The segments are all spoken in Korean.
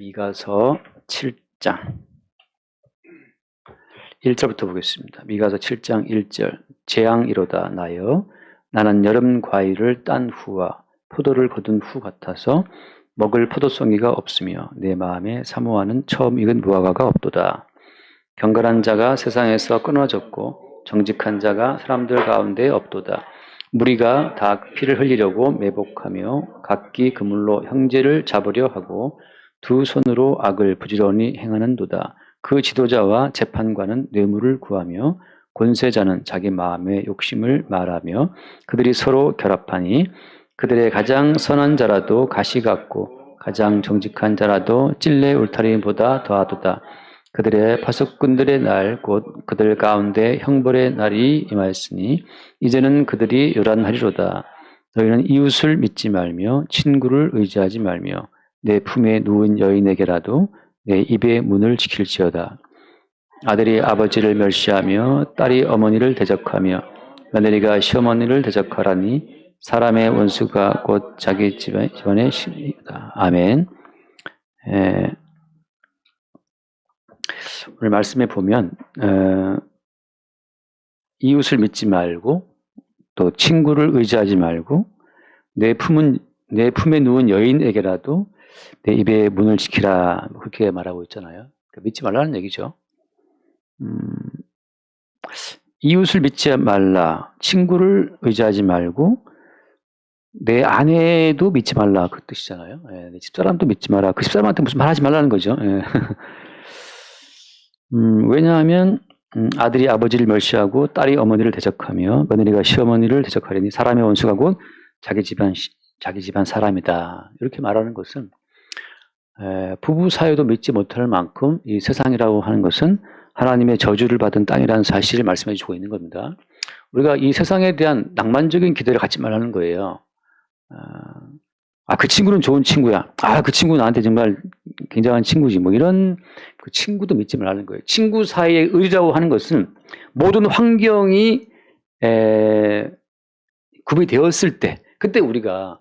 미가서 7장 1절부터 보겠습니다. 미가서 7장 1절. 재앙이로다 나여 나는 여름 과일을 딴 후와 포도를 거둔 후 같아서 먹을 포도송이가 없으며 내 마음에 사모하는 처음 익은 무화과가 없도다. 경건한 자가 세상에서 끊어졌고 정직한 자가 사람들 가운데 없도다. 무리가 다 피를 흘리려고 매복하며 각기 그물로 형제를 잡으려 하고 두 손으로 악을 부지런히 행하는도다. 그 지도자와 재판관은 뇌물을 구하며 권세자는 자기 마음의 욕심을 말하며 그들이 서로 결합하니 그들의 가장 선한 자라도 가시 같고 가장 정직한 자라도 찔레 울타리보다 더하도다. 그들의 파수꾼들의 날 곧 그들 가운데 형벌의 날이 임하였으니 이제는 그들이 요란하리로다. 너희는 이웃을 믿지 말며 친구를 의지하지 말며 내 품에 누운 여인에게라도 내 입의 문을 지킬지어다. 아들이 아버지를 멸시하며 딸이 어머니를 대적하며 며느리가 시어머니를 대적하라니 사람의 원수가 곧 자기 집안의 신이다. 아멘. 오늘 말씀에 보면 이웃을 믿지 말고 또 친구를 의지하지 말고 내 품에 누운 여인에게라도 내 입의 문을 지키라, 그렇게 말하고 있잖아요. 믿지 말라는 얘기죠. 이웃을 믿지 말라, 친구를 의지하지 말고 내 아내도 믿지 말라, 그 뜻이잖아요. 내 집사람도 믿지 마라. 그 집사람한테 무슨 말하지 말라는 거죠. 왜냐하면 아들이 아버지를 멸시하고 딸이 어머니를 대적하며 며느리가 시어머니를 대적하려니 사람의 원수가 곧 자기 집안 사람이다. 이렇게 말하는 것은 부부 사이도 믿지 못할 만큼 이 세상이라고 하는 것은 하나님의 저주를 받은 땅이라는 사실을 말씀해 주고 있는 겁니다. 우리가 이 세상에 대한 낭만적인 기대를 갖지 말라는 거예요. 그 친구는 좋은 친구야. 그 친구 나한테 정말 굉장한 친구지. 뭐 이런 그 친구도 믿지 말라는 거예요. 친구 사이의 의리라고 하는 것은 모든 환경이 구비되었을 때, 그때 우리가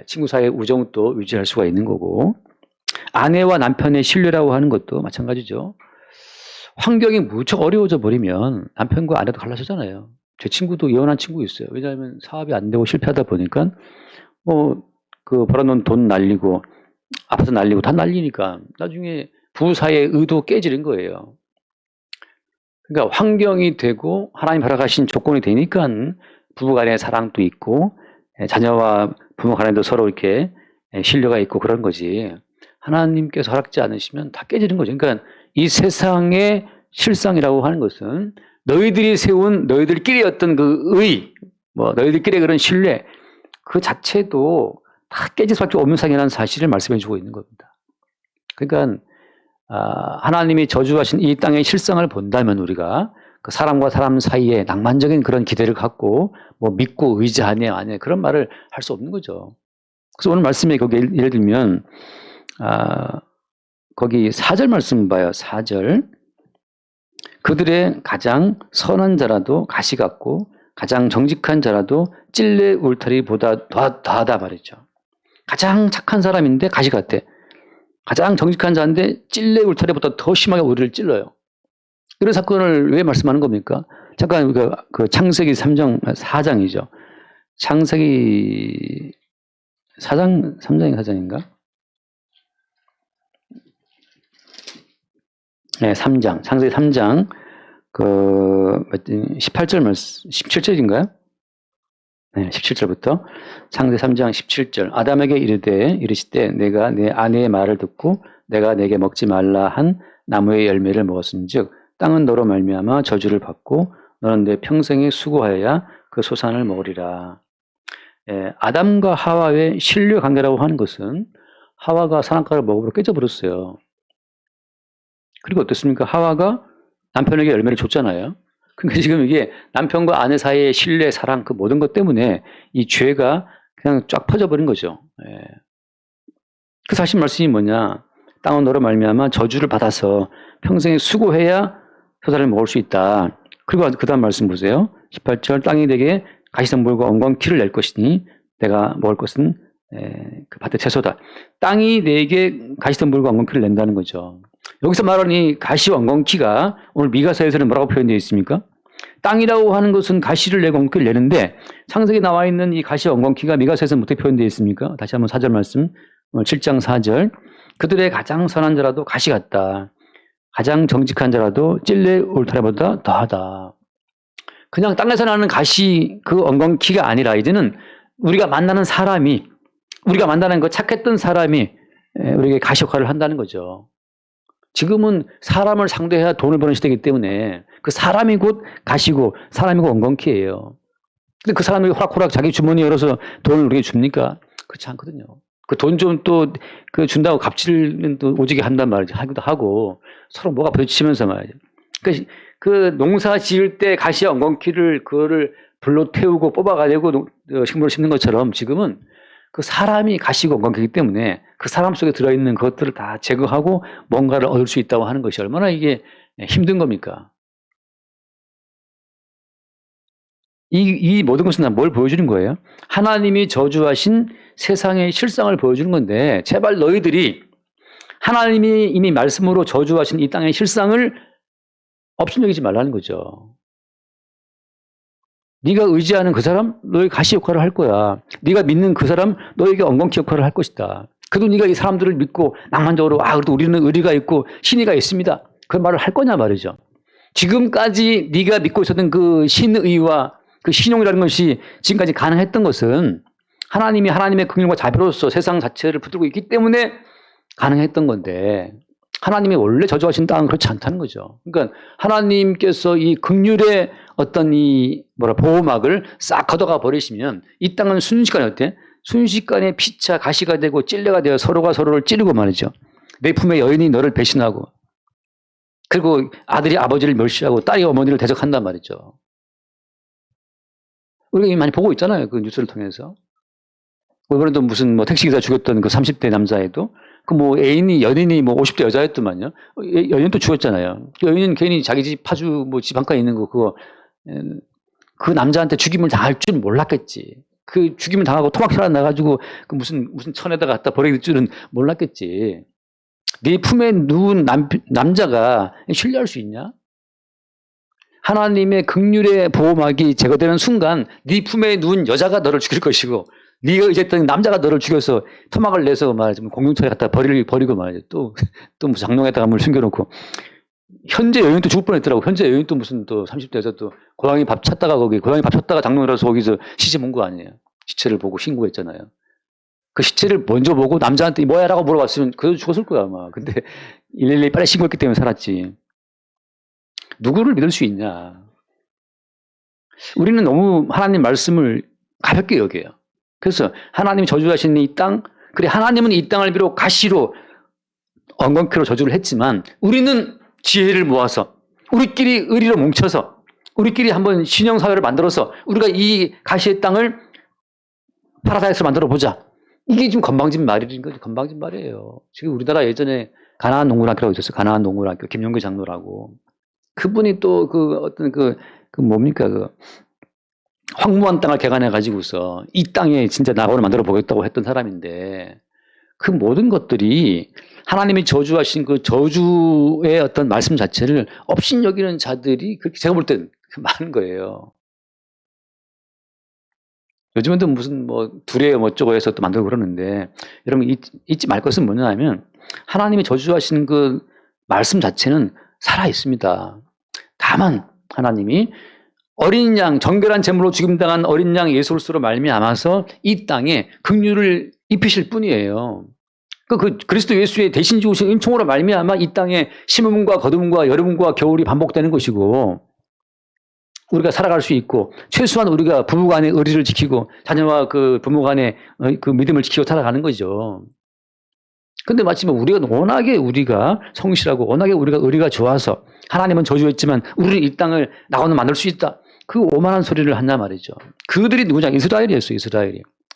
친구 사이의 우정도 유지할 수가 있는 거고, 아내와 남편의 신뢰라고 하는 것도 마찬가지죠. 환경이 무척 어려워져 버리면 남편과 아내도 갈라서잖아요. 제 친구도 이혼한 친구 있어요. 왜냐하면 사업이 안 되고 실패하다 보니까 그 벌어놓은 돈 날리고 아파트 날리고 다 날리니까 나중에 부부 사이의 의도 깨지는 거예요. 그러니까 환경이 되고 하나님 허락하신 조건이 되니까 부부 간의 사랑도 있고 자녀와 부모 간에도 서로 이렇게 신뢰가 있고 그런 거지. 하나님께서 허락지 않으시면 다 깨지는 거죠. 그러니까 이 세상의 실상이라고 하는 것은 너희들이 세운 너희들끼리 어떤 그 의, 너희들끼리 그런 신뢰, 그 자체도 다 깨질 수밖에 없는 상이라는 사실을 말씀해 주고 있는 겁니다. 그러니까 하나님이 저주하신 이 땅의 실상을 본다면 우리가 그 사람과 사람 사이에 낭만적인 그런 기대를 갖고 믿고 의지하네 아니네 그런 말을 할 수 없는 거죠. 그래서 오늘 말씀에 거기 예를 들면 거기 4절 말씀 봐요. 4절. 그들의 가장 선한 자라도 가시 같고 가장 정직한 자라도 찔레 울타리보다 더하다 말이죠. 가장 착한 사람인데 가시 같아. 가장 정직한 자인데 찔레 울타리보다 더 심하게 우리를 찔러요. 이런 사건을 왜 말씀하는 겁니까? 잠깐 그 창세기 4장이죠. 창세기 4장, 3장인가 4장인가? 네, 3장. 창세기 3장 18절 말씀, 17절인가요? 네, 17절부터 창세기 3장 17절. 아담에게 이르시되 내가 내 아내의 말을 듣고 내가 내게 먹지 말라 한 나무의 열매를 먹었은즉 땅은 너로 말미암아 저주를 받고 너는 내 평생에 수고하여야 그 소산을 먹으리라. 아담과 하와의 신뢰 관계라고 하는 것은 하와가 선악과를 먹어버려 깨져버렸어요. 그리고 어떻습니까? 하와가 남편에게 열매를 줬잖아요. 그러니까 지금 이게 남편과 아내 사이의 신뢰, 사랑, 그 모든 것 때문에 이 죄가 그냥 쫙 퍼져버린 거죠. 그 사실 말씀이 뭐냐? 땅은 너로 말미암아 저주를 받아서 평생에 수고해야 소산을 먹을 수 있다. 그리고 그 다음 말씀 보세요. 18절 땅이 내게 가시성물과 엉겅퀴를 낼 것이니 내가 먹을 것은 그 밭의 채소다. 땅이 내게 가시덤불과 엉겅퀴를 낸다는 거죠. 여기서 말하는 이 가시와 엉겅퀴가 오늘 미가서에서는 뭐라고 표현되어 있습니까? 땅이라고 하는 것은 가시를 내고 엉겅퀴를 내는데 창세기에 나와 있는 이 가시와 엉겅퀴가 미가서에서는 어떻게 표현되어 있습니까? 다시 한번 4절 말씀, 7장 4절. 그들의 가장 선한 자라도 가시 같다. 가장 정직한 자라도 찔레 울타리보다 더하다. 그냥 땅에서 나는 가시 그 엉겅퀴가 아니라 이제는 우리가 만나는 사람이, 우리가 만나는 그 착했던 사람이 우리에게 가시 역할을 한다는 거죠. 지금은 사람을 상대해야 돈을 버는 시대이기 때문에 그 사람이 곧 가시고 사람이 곧 엉겅퀴예요. 근데 그 사람이 호락호락 자기 주머니 열어서 돈을 우리에게 줍니까? 그렇지 않거든요. 그 돈 좀 또 그 준다고 갑질은 또 오지게 한단 말이죠. 하기도 하고 서로 뭐가 부딪히면서 말이죠. 그 농사 지을 때 가시와 엉겅퀴를 그거를 불로 태우고 뽑아가지고 식물을 심는 것처럼 지금은 그 사람이 가시고 엉겅퀴이기 때문에 그 사람 속에 들어있는 것들을 다 제거하고 뭔가를 얻을 수 있다고 하는 것이 얼마나 이게 힘든 겁니까? 이 모든 것은 뭘 보여주는 거예요? 하나님이 저주하신 세상의 실상을 보여주는 건데 제발 너희들이 하나님이 이미 말씀으로 저주하신 이 땅의 실상을 업신여기지 말라는 거죠. 네가 의지하는 그 사람 너에게 가시 역할을 할 거야. 네가 믿는 그 사람 너에게 엉겅퀴 역할을 할 것이다. 그래도 네가 이 사람들을 믿고 낭만적으로 그래도 우리는 의리가 있고 신의가 있습니다. 그 말을 할 거냐 말이죠. 지금까지 네가 믿고 있었던 그 신의와 그 신용이라는 것이 지금까지 가능했던 것은 하나님이 하나님의 긍휼과 자비로서 세상 자체를 붙들고 있기 때문에 가능했던 건데 하나님이 원래 저주하신 땅은 그렇지 않다는 거죠. 그러니까 하나님께서 이 긍휼의 어떤 이 보호막을 싹 걷어가 버리시면 이 땅은 순식간에 어때? 순식간에 피차 가시가 되고 찔레가 되어 서로가 서로를 찌르고 말이죠. 내 품의 여인이 너를 배신하고 그리고 아들이 아버지를 멸시하고 딸이 어머니를 대적한단 말이죠. 우리가 이미 많이 보고 있잖아요. 그 뉴스를 통해서. 이번에도 무슨 택시기사 죽였던 그 30대 남자애도 그 애인이 연인이 50대 여자였더만요. 연인도 죽였잖아요. 그 연인은 괜히 자기 집 파주 집 한가에 있는 거 그거 그 남자한테 죽임을 당할 줄 몰랐겠지. 그 죽임을 당하고 토막 혈안 나가지고 그 무슨 천에다가 갖다 버릴 줄은 몰랐겠지. 네 품에 누운 남자가 신뢰할 수 있냐? 하나님의 긍휼의 보호막이 제거되는 순간 네 품에 누운 여자가 너를 죽일 것이고 네가 의지했던 남자가 너를 죽여서 토막을 내서 말이죠. 공중처에 갖다 버리고 말이죠. 또 무슨 장롱에다가 물 숨겨놓고. 현재 여인도 죽을 뻔했더라고. 현재 여인도 무슨 또 30대 여자 또 고양이 밥 찾다가 고양이 밥 찾다가 장롱이라서 거기서 시체 본 거 아니에요. 시체를 보고 신고했잖아요. 그 시체를 먼저 보고 남자한테 뭐야 라고 물어봤으면 그래도 죽었을 거야 아마. 근데 112 빨리 신고했기 때문에 살았지. 누구를 믿을 수 있냐. 우리는 너무 하나님 말씀을 가볍게 여겨요. 그래서 하나님이 저주하신 이 땅, 그래 하나님은 이 땅을 비록 가시로 엉겅퀴로 저주를 했지만 우리는 지혜를 모아서 우리끼리 의리로 뭉쳐서 우리끼리 한번 신형사회를 만들어서 우리가 이 가시의 땅을 파라다이스로 만들어 보자. 이게 지금 건방진 말인 거죠. 건방진 말이에요. 지금 우리나라 예전에 가나안 농구학교라고 있었어요. 가나안 농구학교 김용규 장로라고. 그분이 또 황무한 땅을 개간해 가지고서 이 땅에 진짜 낙원을 만들어 보겠다고 했던 사람인데 그 모든 것들이 하나님이 저주하신 그 저주의 어떤 말씀 자체를 업신여기는 자들이 그렇게 제가 볼 땐 많은 거예요. 요즘은 또 무슨 두레 어쩌고 해서 또 만들고 그러는데 여러분 잊지 말 것은 뭐냐면 하나님이 저주하신 그 말씀 자체는 살아 있습니다. 다만 하나님이 어린 양, 정결한 제물로 죽임당한 어린 양 예수 그리스도로 말미암아서 이 땅에 긍휼을 입히실 뿐이에요. 그 그리스도 예수의 대신 죽으신 은총으로 말미암아 이 땅에 심음과 거둠과 여름과 겨울이 반복되는 것이고 우리가 살아갈 수 있고 최소한 우리가 부부간의 의리를 지키고 자녀와 그 부모간의 그 믿음을 지키고 살아가는 거죠. 근데 마침 워낙에 우리가 성실하고 워낙에 우리가 의리가 좋아서 하나님은 저주했지만 우리는 이 땅을 낙원으로 만들 수 있다. 그 오만한 소리를 한단 말이죠. 그들이 누구냐? 이스라엘이었어요.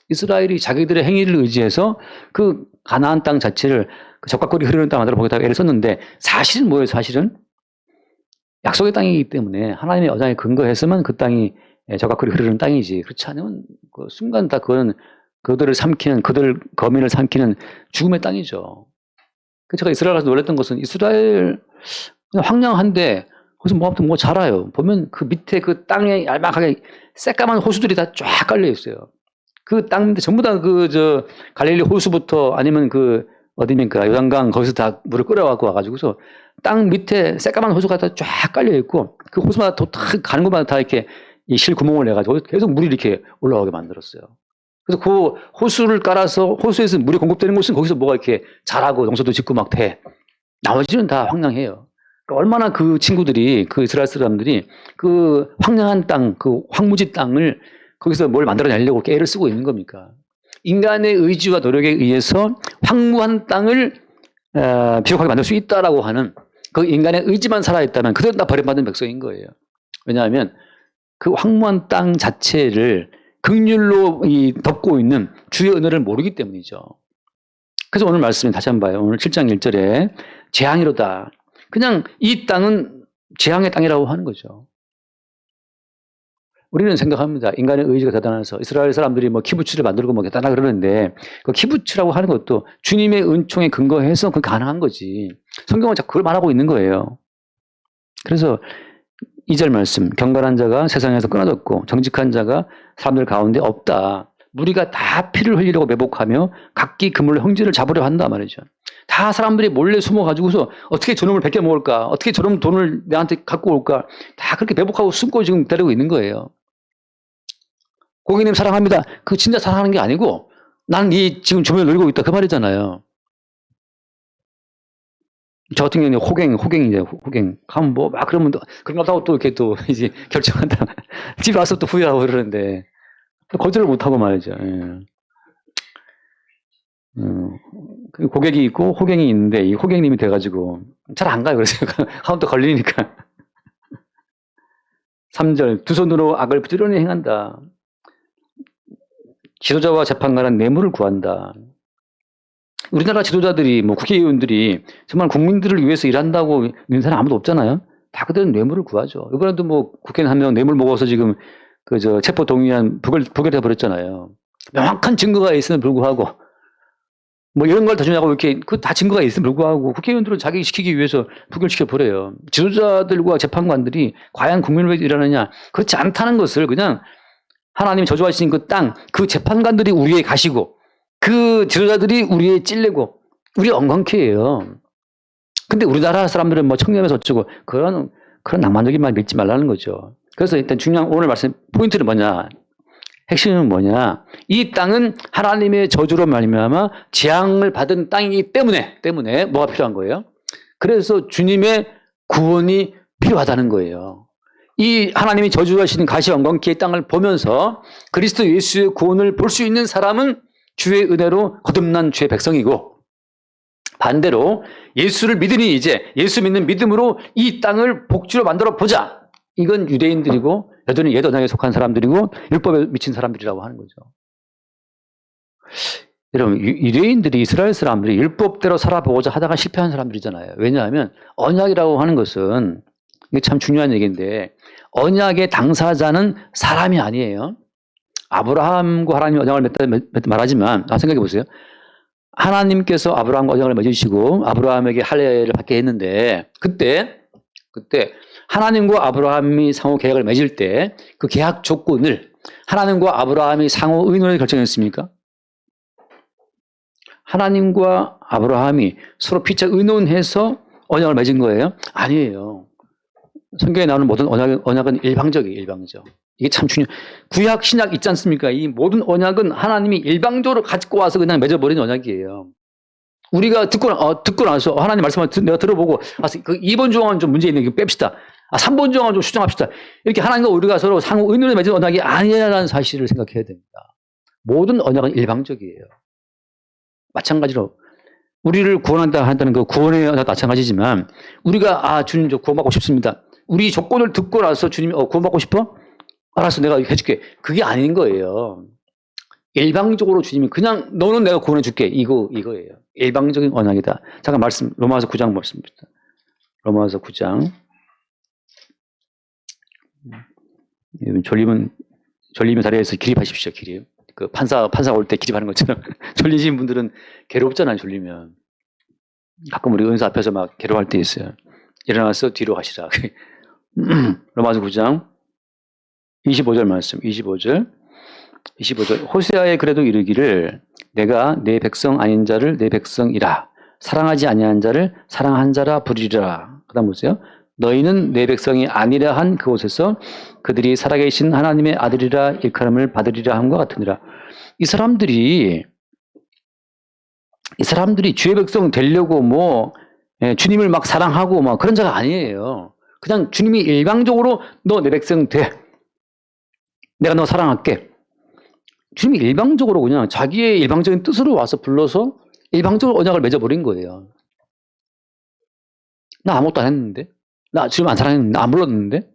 이스라엘이 자기들의 행위를 의지해서 그 가나안 땅 자체를 그 적각골이 흐르는 땅 만들어 보겠다고 애를 썼는데 사실은 뭐예요? 사실은 약속의 땅이기 때문에 하나님의 언약에 근거해서만 그 땅이 적각골이 흐르는 땅이지. 그렇지 않으면 그 순간 다 그거는 그들을 삼키는, 그들 거민을 삼키는 죽음의 땅이죠. 제가 이스라엘 가서 놀랐던 것은 이스라엘 그냥 황량한데 거기서 뭐 아무튼 뭐 자라요. 보면 그 밑에 그 땅에 얄팍하게 새까만 호수들이 다 쫙 깔려 있어요. 그 땅 밑에 전부 다 갈릴리 호수부터 아니면 어디입니까? 요단강 거기서 다 물을 끌어갖고 와가지고서 땅 밑에 새까만 호수가 다 쫙 깔려 있고 그 호수마다 가는 곳마다 다 이렇게 이 실구멍을 내가지고 계속 물이 이렇게 올라오게 만들었어요. 그래서 그 호수를 깔아서 호수에서 물이 공급되는 곳은 거기서 뭐가 이렇게 자라고 농사도 짓고 막 돼. 나머지는 다 황량해요. 그러니까 얼마나 그 친구들이, 그 이스라엘 사람들이 그 황량한 땅, 그 황무지 땅을 거기서 뭘 만들어내려고 애를 쓰고 있는 겁니까? 인간의 의지와 노력에 의해서 황무한 땅을 비옥하게 만들 수 있다라고 하는 그 인간의 의지만 살아있다면 그들은 다 버림받은 백성인 거예요. 왜냐하면 그 황무한 땅 자체를 긍휼로 덮고 있는 주의 은혜를 모르기 때문이죠. 그래서 오늘 말씀에 다시 한번 봐요. 오늘 7장 1절에 재앙이로다. 그냥 이 땅은 재앙의 땅이라고 하는 거죠. 우리는 생각합니다. 인간의 의지가 대단해서 이스라엘 사람들이 뭐 키부츠를 만들고 뭐 대단하다 그러는데 그 키부츠라고 하는 것도 주님의 은총에 근거해서 그 가능한 거지. 성경은 자꾸 그걸 말하고 있는 거예요. 그래서 2절 말씀, 경건한 자가 세상에서 끊어졌고 정직한 자가 사람들 가운데 없다. 무리가 다 피를 흘리려고 매복하며 각기 그물로 형제를 잡으려 한다 말이죠. 다 사람들이 몰래 숨어가지고서 어떻게 저놈을 베껴 먹을까? 어떻게 저놈 돈을 내한테 갖고 올까? 다 그렇게 매복하고 숨고 지금 기다리고 있는 거예요. 고객님 사랑합니다. 그 진짜 사랑하는 게 아니고 난 이 지금 주변에 놀고 있다 그 말이잖아요. 저 같은 경우는 호갱이제 호갱. 가면 뭐 막 그러면 그런가 하고 또 이렇게 또 이제 결정한다. 집에 와서 또 후회하고 그러는데 거절을 못 하고 말이죠. 예. 그 고객이 있고 호갱이 있는데 이 호갱님이 돼가지고 잘 안 가요. 그래서 하면 또 걸리니까. 3절 두 손으로 악을 부지런히 행한다. 지도자와 재판관은 뇌물을 구한다. 우리나라 지도자들이 뭐 국회의원들이 정말 국민들을 위해서 일한다고 있는 사람 아무도 없잖아요. 다 그들은 뇌물을 구하죠. 이번에도 뭐 국회의원 한 명 뇌물 먹어서 지금 체포 동의안 부결해 버렸잖아요. 명확한 증거가 있음에 불구하고 뭐 이런 걸 다 주냐고 이렇게 다 증거가 있음에 불구하고 국회의원들은 자기 시키기 위해서 부결시켜 버려요. 지도자들과 재판관들이 과연 국민을 위해서 일하느냐? 그렇지 않다는 것을 그냥 하나님이 저주하신 그 땅, 그 재판관들이 우리에 가시고 그 지도자들이 우리에 찔리고 우리 엉겅퀴 해요. 근데 우리나라 사람들은 뭐 청렴해서 어쩌고 그런 낭만적인 말 믿지 말라는 거죠. 그래서 일단 중요한 오늘 말씀 포인트는 뭐냐? 핵심은 뭐냐? 이 땅은 하나님의 저주로 말미암아 재앙을 받은 땅이기 때문에 뭐가 필요한 거예요? 그래서 주님의 구원이 필요하다는 거예요. 이 하나님이 저주하시는 가시엉겅퀴의 땅을 보면서 그리스도 예수의 구원을 볼 수 있는 사람은 주의 은혜로 거듭난 주의 백성이고 반대로 예수를 믿으니 이제 예수 믿는 믿음으로 이 땅을 복지로 만들어 보자. 이건 유대인들이고 여전히 옛 언약에 속한 사람들이고 율법에 미친 사람들이라고 하는 거죠. 여러분 유대인들이 이스라엘 사람들이 율법대로 살아보고자 하다가 실패한 사람들이잖아요. 왜냐하면 언약이라고 하는 것은 이게 참 중요한 얘기인데 언약의 당사자는 사람이 아니에요. 아브라함과 하나님이 언약을 맺다 말하지만 생각해 보세요. 하나님께서 아브라함과 언약을 맺으시고 아브라함에게 할례를 받게 했는데 그때 하나님과 아브라함이 상호 계약을 맺을 때 그 계약 조건을 하나님과 아브라함이 상호 의논을 결정했습니까? 하나님과 아브라함이 서로 피차 의논해서 언약을 맺은 거예요? 아니에요. 성경에 나오는 모든 언약은 일방적이에요. 일방적. 이게 참 중요해요. 구약, 신약 있지 않습니까? 이 모든 언약은 하나님이 일방적으로 가지고 와서 그냥 맺어버린 언약이에요. 우리가 듣고 나서 하나님 말씀을 내가 들어보고 그 2번 조항은 좀 문제 있는 거 뺍시다. 3번 조항은 좀 수정합시다. 이렇게 하나님과 우리가 서로 상호 의논에 맺은 언약이 아니라는 사실을 생각해야 됩니다. 모든 언약은 일방적이에요. 마찬가지로 우리를 구원한다 한다는 그 구원의 언약도 마찬가지지만 우리가 주님 저 구원받고 싶습니다. 우리 조건을 듣고 나서 주님이 구원받고 싶어? 알았어 내가 해줄게. 그게 아닌 거예요. 일방적으로 주님이 그냥 너는 내가 구원해 줄게. 이거예요. 일방적인 언약이다. 잠깐 말씀 로마서 9장 말씀입니다. 로마서 9장. 졸리면 자리에서 기립하십시오. 기립. 그 판사 올 때 기립하는 것처럼 졸리신 분들은 괴롭잖아요, 졸리면. 가끔 우리 은사 앞에서 막 괴로워할 때 있어요. 일어나서 뒤로 가시라. 로마서 9장 25절 말씀, 25절. 호세아에 그래도 이르기를 내가 내 백성 아닌 자를 내 백성이라 사랑하지 아니한 자를 사랑한 자라 부르리라. 그다음 보세요. 너희는 내 백성이 아니라 한 그곳에서 그들이 살아계신 하나님의 아들이라 일컬음을 받으리라 함과 같으니라. 이 사람들이 주의 백성 되려고 주님을 막 사랑하고 그런 자가 아니에요. 그냥 주님이 일방적으로 너 내 백성 돼. 내가 너 사랑할게. 주님이 일방적으로 그냥 자기의 일방적인 뜻으로 와서 불러서 일방적으로 언약을 맺어버린 거예요. 나 아무것도 안 했는데? 나 주님 안 사랑했는데? 안 불렀는데?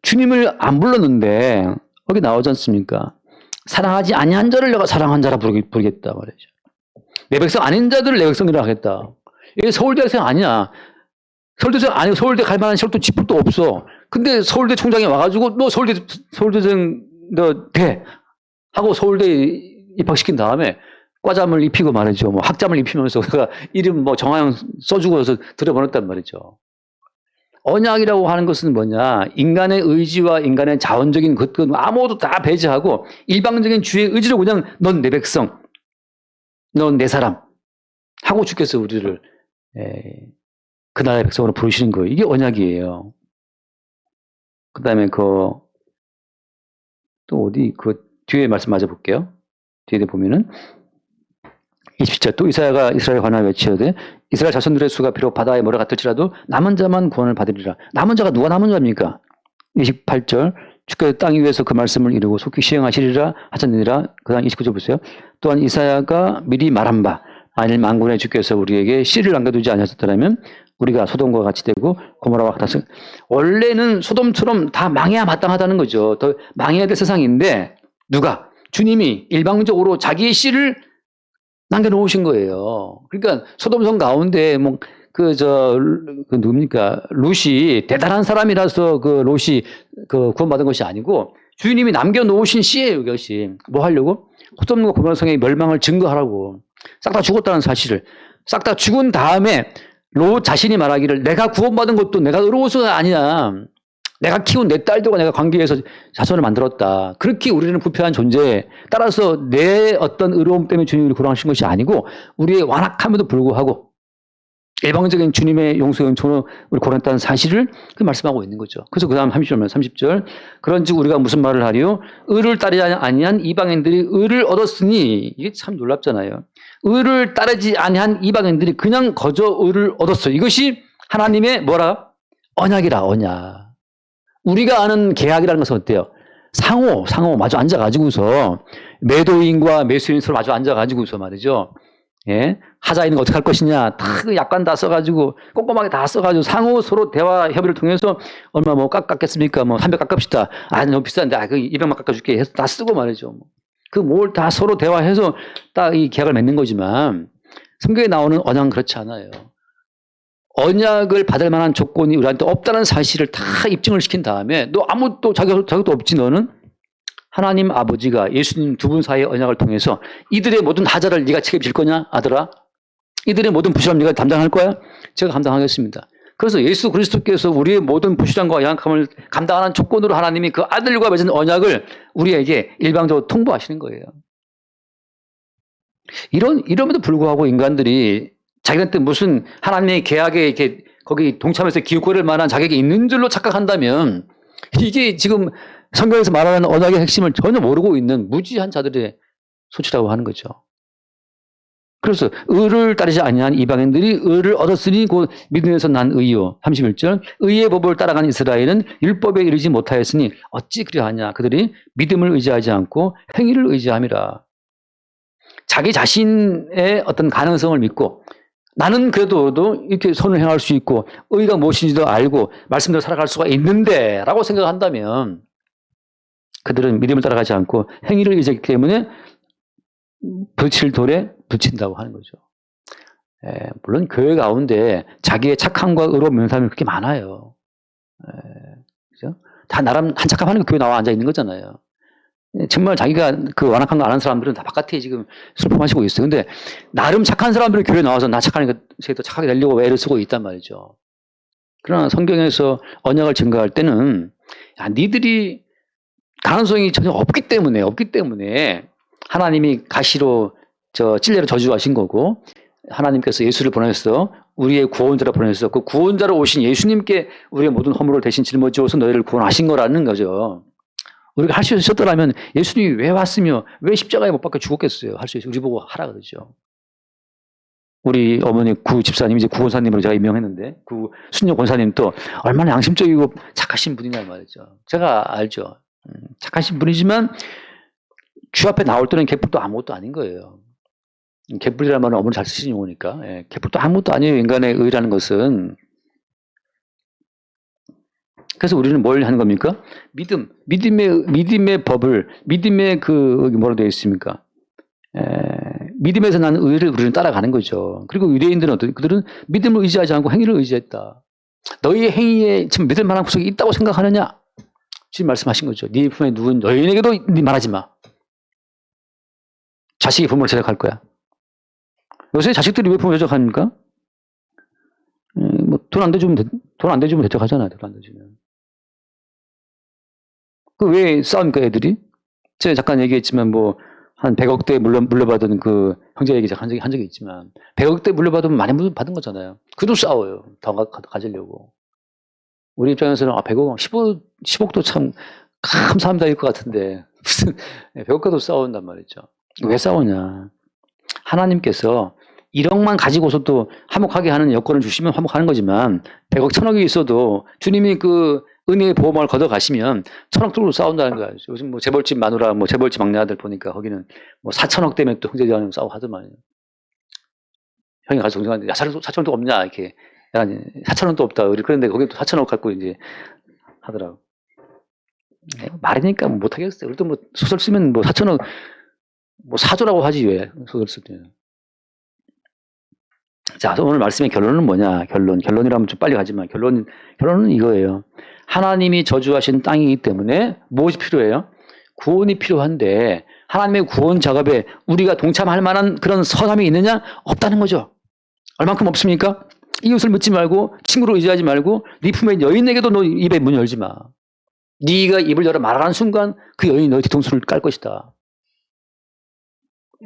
주님을 안 불렀는데 거기 나오지 않습니까? 사랑하지 아니한 자를 내가 사랑한 자라 부르겠다 말이죠. 내 백성 아닌 자들을 내 백성이라 하겠다. 이게 서울대 학생 아니야. 서울대생 아니고 서울대 갈 만한 시력도 지풀도 없어. 근데 서울대 총장이 와가지고 너 서울대생 너 돼. 하고 서울대에 입학시킨 다음에 과잠을 입히고 말이죠. 학잠을 입히면서 이름 정하영 써주고서 들여보냈단 말이죠. 언약이라고 하는 것은 뭐냐? 인간의 의지와 인간의 자원적인 것 아무것도 다 배제하고 일방적인 주의 의지로 그냥 넌 내 백성, 넌 내 사람 하고 주께서 우리를 그 나라의 백성으로 부르시는 거예요. 이게 언약이에요. 그 다음에 또 어디 뒤에 말씀 맞아 볼게요. 뒤에 보면은 27절 또 이사야가 이스라엘 관하여 외치어되 이스라엘 자손들의 수가 비록 바다에 모래 같을지라도 남은 자만 구원을 받으리라. 남은 자가 누가 남은 자입니까? 28절 주께서 땅 위에서 그 말씀을 이루고 속히 시행하시리라 하셨느니라. 그 다음 29절 보세요. 또한 이사야가 미리 말한 바 만일 만군의 주께서 우리에게 씨를 남겨두지 않으셨더라면 우리가 소돔과 같이 되고 고모라와 같았을. 원래는 소돔처럼 다 망해야 마땅하다는 거죠. 더 망해야 될 세상인데 누가? 주님이 일방적으로 자기의 씨를 남겨놓으신 거예요. 그러니까 소돔성 가운데 누굽니까? 롯이 대단한 사람이라서 롯이 구원받은 것이 아니고 주님이 남겨놓으신 씨예요. 이것이 뭐 하려고? 소돔과 고모라성의 멸망을 증거하라고. 싹 다 죽었다는 사실을. 싹 다 죽은 다음에 롯 자신이 말하기를 내가 구원받은 것도 내가 의로워서가 아니야. 내가 키운 내 딸들과 내가 관계해서 자손을 만들었다. 그렇게 우리는 부패한 존재에 따라서 내 어떤 의로움 때문에 주님이 구원하신 것이 아니고 우리의 완악함에도 불구하고 일방적인 주님의 용서의 은총으로 우리 구원했다는 사실을 말씀하고 있는 거죠. 그래서 그 다음 30절 그런즉 우리가 무슨 말을 하리요? 의를 따르지 아니한 이방인들이 의를 얻었으니 이게 참 놀랍잖아요. 의를 따르지 아니한 이방인들이 그냥 거저 의를 얻었어요. 이것이 하나님의 언약이라 언약. 우리가 아는 계약이라는 것은 어때요? 상호 마주 앉아가지고서 매도인과 매수인 서로 마주 앉아가지고서 말이죠. 예? 하자인은 어떻게 할 것이냐. 다 약관 다 써가지고 꼼꼼하게 다 써가지고 상호 서로 대화 협의를 통해서 얼마 깎겠습니까? 300 깎읍시다. 너무 비싼데 200만 깎아줄게 해서 다 쓰고 말이죠. 뭘 다 서로 대화해서 딱 이 계약을 맺는 거지만 성경에 나오는 언약은 그렇지 않아요. 언약을 받을 만한 조건이 우리한테 없다는 사실을 다 입증을 시킨 다음에 너 아무것도 자격도 없지 너는 하나님 아버지가 예수님 두 분 사이의 언약을 통해서 이들의 모든 하자를 네가 책임질 거냐 아들아? 이들의 모든 부실함 네가 담당할 거야? 제가 감당하겠습니다. 그래서 예수 그리스도께서 우리의 모든 부실함과 양악함을 감당하는 조건으로 하나님이 그 아들과 맺은 언약을 우리에게 일방적으로 통보하시는 거예요. 이럼에도 불구하고 인간들이 자기한테 무슨 하나님의 계약에 이렇게 거기 동참해서 기웃거릴 만한 자격이 있는 줄로 착각한다면 이게 지금 성경에서 말하는 언약의 핵심을 전혀 모르고 있는 무지한 자들의 소치라고 하는 거죠. 그래서 의를 따르지 아니한 이방인들이 의를 얻었으니 곧 믿음에서 난 의요. 31절 의의 법을 따라간 이스라엘은 율법에 이르지 못하였으니 어찌 그리하냐. 그들이 믿음을 의지하지 않고 행위를 의지함이라. 자기 자신의 어떤 가능성을 믿고 나는 그래도 이렇게 선을 행할 수 있고 의가 무엇인지도 알고 말씀대로 살아갈 수가 있는데 라고 생각한다면 그들은 믿음을 따라가지 않고 행위를 의지하기 때문에 붙일 돌에 붙인다고 하는 거죠. 물론 교회 가운데 자기의 착함과 의로움 있는 사람이 그렇게 많아요. 그죠? 다 나름 한착함하는 교회 나와 앉아 있는 거잖아요. 정말 자기가 그 완악한 거 아는 사람들은 다 바깥에 지금 슬픔하시고 있어요. 근데 나름 착한 사람들은 교회 나와서 나 착하니까 쟤도 착하게 되려고 왜 애를 쓰고 있단 말이죠. 그러나 성경에서 언약을 증거할 때는 야, 니들이 가능성이 전혀 없기 때문에 하나님이 가시로 찔레로 저주하신 거고 하나님께서 예수를 보내서 우리의 구원자로 보내서 그 구원자로 오신 예수님께 우리의 모든 허물을 대신 짊어지어서 너희를 구원하신 거라는 거죠. 우리가 할 수 있었더라면 예수님이 왜 왔으며 왜 십자가에 못 박혀 죽었겠어요. 할 수 있어요. 우리 보고 하라 그러죠. 우리 어머니 구 집사님 이제 구원사님으로 제가 임명했는데 구 순녀 권사님도 얼마나 양심적이고 착하신 분이냐 말이죠. 제가 알죠. 착하신 분이지만 주 앞에 나올 때는 개뿔도 아무것도 아닌 거예요. 개뿔이라는 말은 어머니 잘 쓰시는 용어니까. 예, 개뿔도 아무것도 아니에요. 인간의 의라는 것은. 그래서 우리는 뭘 하는 겁니까? 믿음의 법을, 믿음의 뭐라고 되어 있습니까? 믿음에서 나는 의를 우리는 따라가는 거죠. 그리고 유대인들은 어떤, 그들은 믿음을 의지하지 않고 행위를 의지했다. 너희의 행위에 지금 믿을 만한 구석이 있다고 생각하느냐? 지금 말씀하신 거죠. 네 품에 누군 여인에게도 네 말하지 마. 자식이 부모를 대적할 거야. 요새 자식들이 왜 부모를 대적합니까? 뭐 돈 안 대주면 대적하잖아요. 돈 안 대주면. 그 왜 싸웁니까, 애들이? 제가 잠깐 얘기했지만 뭐 한 100억대 물려받은 그 형제 얘기 한 적이 있지만 100억대 물려받으면 많이 받은 거잖아요. 그도 싸워요. 더 가지려고. 우리 입장에서는 100억, 10억도 참 감사합니다일 것 같은데 무슨 100억과도 싸운단 말이죠. 왜 싸우냐. 하나님께서 1억만 가지고서도 화목하게 하는 여건을 주시면 화목하는 거지만 100억, 1000억이 있어도 주님이 그 은혜의 보험을 걷어가시면 1000억들로 싸운다는 거야. 요즘 뭐 재벌집 마누라, 뭐 재벌집 막내 아들 보니까 거기는 뭐 4000억 때문에 또 형제자매랑 싸우고 하더만요. 형이 가서 동생한테 야, 4000억도 없냐 이렇게. 야, 4000원도 없다. 그런데 거기 또 4000억 갖고 이제 하더라고. 말이니까 못하겠어요. 우리도 뭐 소설 쓰면 뭐 4000억 뭐 사조라고 하지 왜 소설 쓸 때는. 자, 오늘 말씀의 결론은 뭐냐? 결론이라면 좀 빨리 가지만 결론은 이거예요. 하나님이 저주하신 땅이기 때문에 무엇이 필요해요? 구원이 필요한데 하나님의 구원 작업에 우리가 동참할 만한 그런 서함이 있느냐? 없다는 거죠. 얼만큼 없습니까? 이웃을 묻지 말고 친구를 의지하지 말고 네 품에 여인에게도 너 입에 문 열지 마. 네가 입을 열어 말하는 순간 그 여인이 너의 뒤통수를 깔 것이다.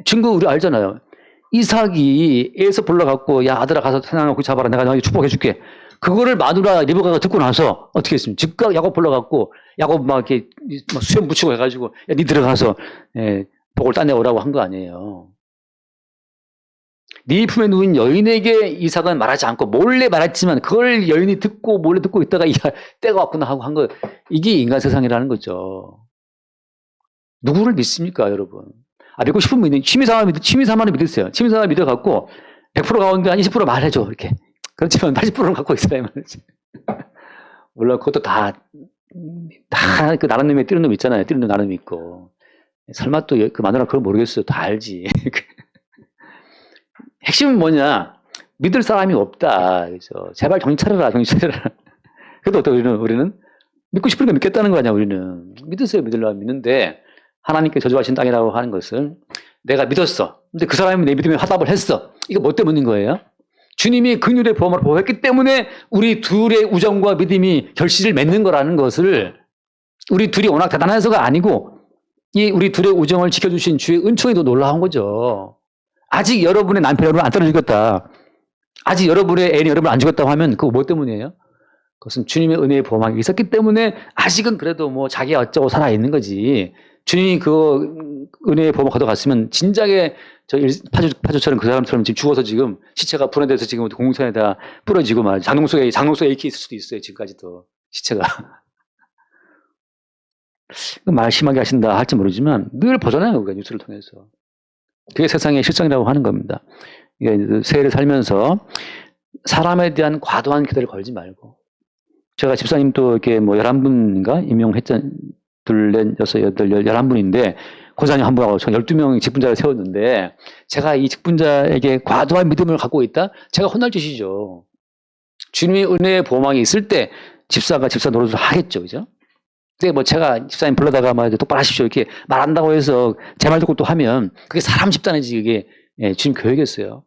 친구 우리 알잖아요. 이삭이 에서 불러갖고 야 아들아 가서 사냥하고 잡아라 내가 너에게 축복해 줄게. 그거를 마누라 리브가가 듣고 나서 어떻게 했습니까? 즉각 야곱 불러갖고 야곱 막 이렇게 막 수염 붙이고 해가지고 야 니 들어가서 복을 따내오라고 한 거 아니에요. 네 품에 누운 여인에게 이삭은 말하지 않고 몰래 말했지만 그걸 여인이 듣고 몰래 듣고 있다가 야 때가 왔구나 하고 한 거 이게 인간 세상이라는 거죠. 누구를 믿습니까 여러분? 믿고 싶은 분이 취미삼아는 믿으세요. 취미삼아 믿어갖고 100% 가운데 한 20% 말해줘 이렇게. 그렇지만 80%는 갖고 있어야 말이지. 물론 그것도 다 그 나는 놈에 뛰는 놈 있잖아요. 뛰는 놈 나름 있고. 설마 또 그 마누라 그걸 모르겠어요. 다 알지. 핵심은 뭐냐? 믿을 사람이 없다. 그래서 제발 정신 차려라. 그래도 어때 우리는 믿고 싶으니까 믿겠다는 거 아니야. 우리는 믿으세요. 믿으려면 믿는데 하나님께 저주하신 땅이라고 하는 것은 내가 믿었어. 근데 그 사람이 내 믿음에 화답을 했어. 이거 뭐 때문인 거예요? 주님이 긍휼의 보험을 보호했기 때문에 우리 둘의 우정과 믿음이 결실을 맺는 거라는 것을 우리 둘이 워낙 대단해서가 아니고 이 우리 둘의 우정을 지켜주신 주의 은총이 더 놀라운 거죠. 아직 여러분의 남편 여러분 안 떨어지겠다. 아직 여러분의 애인 여러분 안 죽었다고 하면 그거 뭐 때문이에요? 그것은 주님의 은혜의 보험이 있었기 때문에 아직은 그래도 뭐 자기가 어쩌고 살아있는 거지. 주님이 그 은혜의 보험을 걷어갔으면 진작에 파주처럼 그 사람처럼 지금 죽어서 지금 시체가 분해돼서 지금 공동선에다 뿌려지고 말 장롱 속에 AK 있을 수도 있어요. 지금까지도 시체가. 말 심하게 하신다 할지 모르지만 늘 보잖아요. 우리가 뉴스를 통해서. 그게 세상의 실정이라고 하는 겁니다. 새해를 살면서 사람에 대한 과도한 기대를 걸지 말고 제가 집사님 또 이렇게 뭐 11분인가 임명했잖아요. 둘, 넷, 여섯, 여덟, 11분인데 권사님 한 분하고 12명의 직분자를 세웠는데 제가 이 직분자에게 과도한 믿음을 갖고 있다? 제가 혼날 짓이죠. 주님의 은혜의 보호막이 있을 때 집사 노릇을 하겠죠. 그죠? 근데 뭐 제가 집사님 불러다가 막 똑바로 하십시오 이렇게 말한다고 해서 제 말 듣고 또 하면 그게 사람 집단이지 그게 주님 교회겠어요.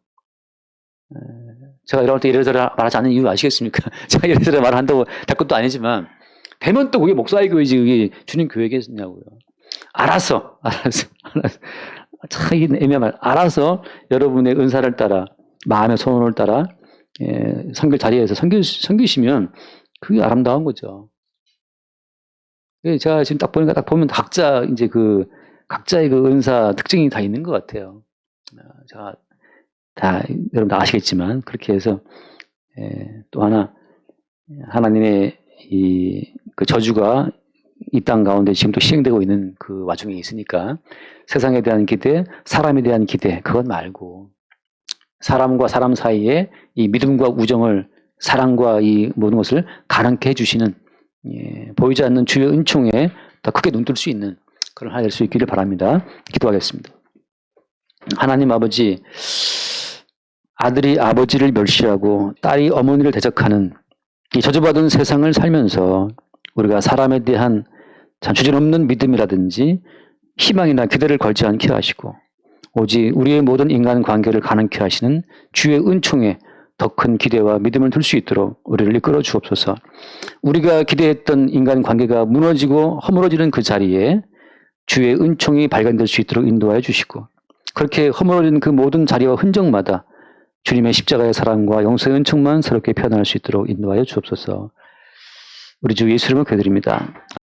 제가 이럴 때 이래저래 말하지 않는 이유 아시겠습니까? 제가 이래저래 말한다고 될 것도 아니지만 되면 또 그게 목사의 교회지 그게 주님 교회겠냐고요. 알아서 참 애매한 말. 알아서 여러분의 은사를 따라 마음의 소원을 따라 선교 자리에서 섬기시면 그게 아름다운 거죠. 제가 지금 딱 보니까 딱 보면 각자 이제 각자의 은사 특징이 다 있는 것 같아요. 제가 다 여러분 다 아시겠지만 그렇게 해서 또 하나 하나님의 그 저주가 이 땅 가운데 지금 또 시행되고 있는 그 와중에 있으니까 세상에 대한 기대, 사람에 대한 기대 그것 말고 사람과 사람 사이에 이 믿음과 우정을 사랑과 이 모든 것을 가능케 해주시는 보이지 않는 주의 은총에 더 크게 눈뜰 수 있는 그런 하나 될 수 있기를 바랍니다. 기도하겠습니다. 하나님 아버지, 아들이 아버지를 멸시하고 딸이 어머니를 대적하는 이 저주받은 세상을 살면서 우리가 사람에 대한 참 주저없는 믿음이라든지 희망이나 기대를 걸지 않게 하시고 오직 우리의 모든 인간 관계를 가능케 하시는 주의 은총에 더 큰 기대와 믿음을 둘 수 있도록 우리를 이끌어 주옵소서. 우리가 기대했던 인간 관계가 무너지고 허물어지는 그 자리에 주의 은총이 발견될 수 있도록 인도하여 주시고 그렇게 허물어진 그 모든 자리와 흔적마다 주님의 십자가의 사랑과 용서의 은총만 새롭게 표현할 수 있도록 인도하여 주옵소서. 우리 주 예수 이름으로 기도드립니다.